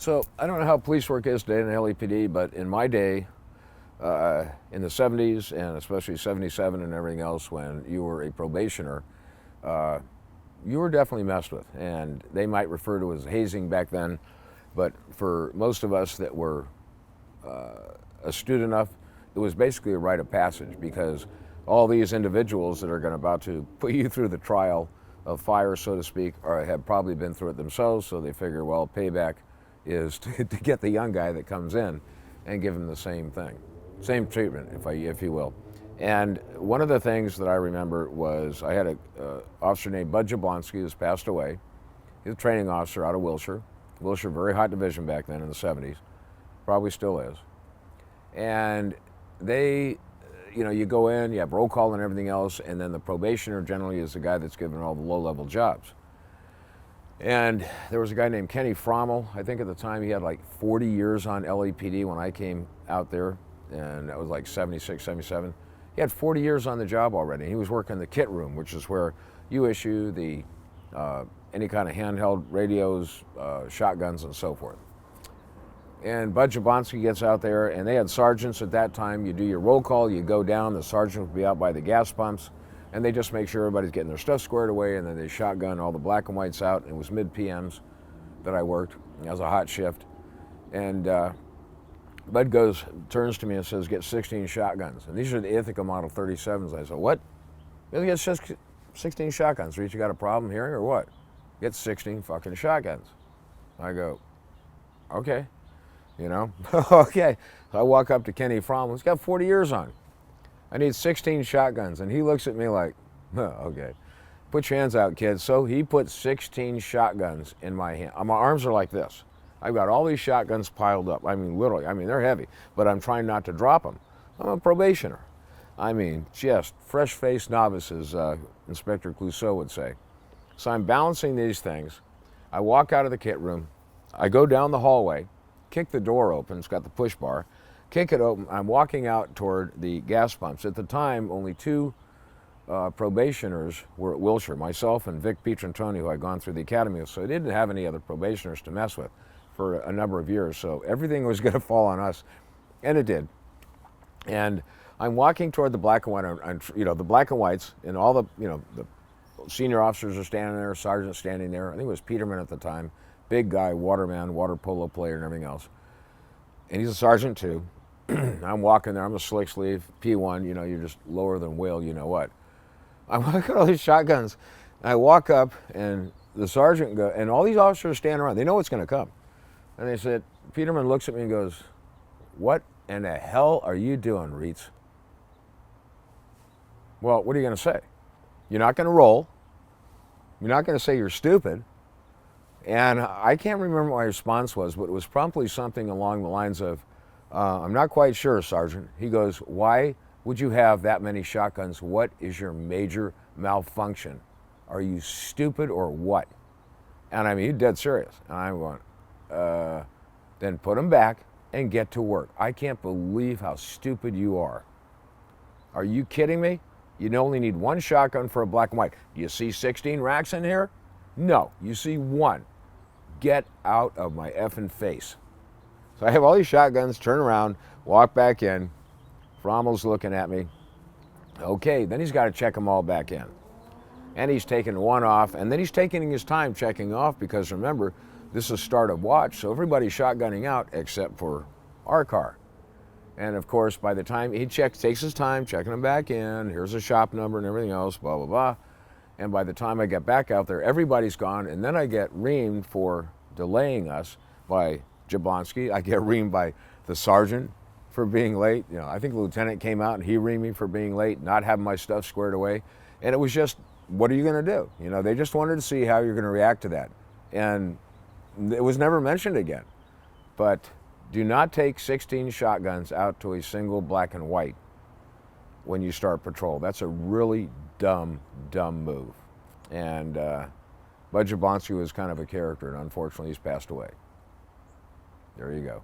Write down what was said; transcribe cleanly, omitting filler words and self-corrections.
So I don't know how police work is today in the LAPD, but in my day, in the 70s and especially 77 and everything else, when you were a probationer, uh, you were definitely messed with. And they might refer to it as hazing back then, but for most of us that were astute enough, it was basically a rite of passage, because all these individuals that are about to put you through the trial of fire, so to speak, or have probably been through it themselves, so they figure, well, payback is to get the young guy that comes in and give him the same thing, same treatment, if you will. And one of the things that I remember was I had a officer named Bud Jablonski who's passed away. He's a training officer out of Wilshire. Wilshire, very hot division back then in the 70s, probably still is. And they, you go in, you have roll call and everything else, and then the probationer generally is the guy that's given all the low-level jobs. And there was a guy named Kenny Frommel. I think at the time he had like 40 years on LAPD when I came out there, and that was like 76, 77. He had 40 years on the job already. He was working the kit room, which is where you issue the any kind of handheld radios, shotguns, and so forth. And Bud Jablonski gets out there, and they had sergeants at that time. You do your roll call, you go down, the sergeant would be out by the gas pumps, and they just make sure everybody's getting their stuff squared away, and then they shotgun all the black and whites out. It was mid-PMs that I worked. It was a hot shift. And Bud turns to me and says, get 16 shotguns. And these are the Ithaca Model 37s. I said, what? You get 16 shotguns. Reach, you got a problem hearing or what? Get 16 fucking shotguns. I go, okay. Okay. So I walk up to Kenny Frommel. He's got 40 years on. I need 16 shotguns. And he looks at me like, okay, put your hands out, kid. So he put 16 shotguns in my hand. My arms are like this. I've got all these shotguns piled up. I mean, literally, they're heavy, but I'm trying not to drop them. I'm a probationer. Just fresh-faced novices, Inspector Clouseau would say. So I'm balancing these things. I walk out of the kit room. I go down the hallway, kick the door open. It's got the push bar. Kick it open. I'm walking out toward the gas pumps. At the time, only two probationers were at Wilshire, myself and Vic Pietrantoni, who had gone through the academy with. So they didn't have any other probationers to mess with for a number of years. So everything was going to fall on us, and it did. And I'm walking toward the black and white, the black and whites, and all the, the senior officers are standing there, sergeant standing there. I think it was Peterman at the time, big guy, waterman, water polo player, and everything else. And he's a sergeant too. I'm walking there. I'm a slick sleeve P1. You're just lower than whale. You know what? I'm looking at all these shotguns. And I walk up, and the sergeant and all these officers are standing around. They know what's going to come. And they said, Peterman looks at me and goes, "What in the hell are you doing, Reitz?" Well, what are you going to say? You're not going to roll. You're not going to say you're stupid. And I can't remember what my response was, but it was promptly something along the lines of, I'm not quite sure, Sergeant. He goes, why would you have that many shotguns? What is your major malfunction? Are you stupid or what? And he's dead serious. And I'm going, then put them back and get to work. I can't believe how stupid you are. Are you kidding me? You only need one shotgun for a black and white. Do you see 16 racks in here? No, you see one. Get out of my effing face. So I have all these shotguns, turn around, walk back in. Frommel's looking at me. Okay, then he's got to check them all back in. And he's taking one off, and then he's taking his time checking off, because remember, this is start of watch, so everybody's shotgunning out except for our car. And of course, by the time he takes his time checking them back in, here's a shop number and everything else, blah, blah, blah. And by the time I get back out there, everybody's gone, and then I get reamed for delaying us by Jablonski. I get reamed by the sergeant for being late. I think the lieutenant came out and he reamed me for being late, not having my stuff squared away. And it was just, what are you going to do? They just wanted to see how you're going to react to that. And it was never mentioned again. But do not take 16 shotguns out to a single black and white when you start patrol. That's a really dumb move. And Bud Jablonski was kind of a character, and unfortunately he's passed away. There you go.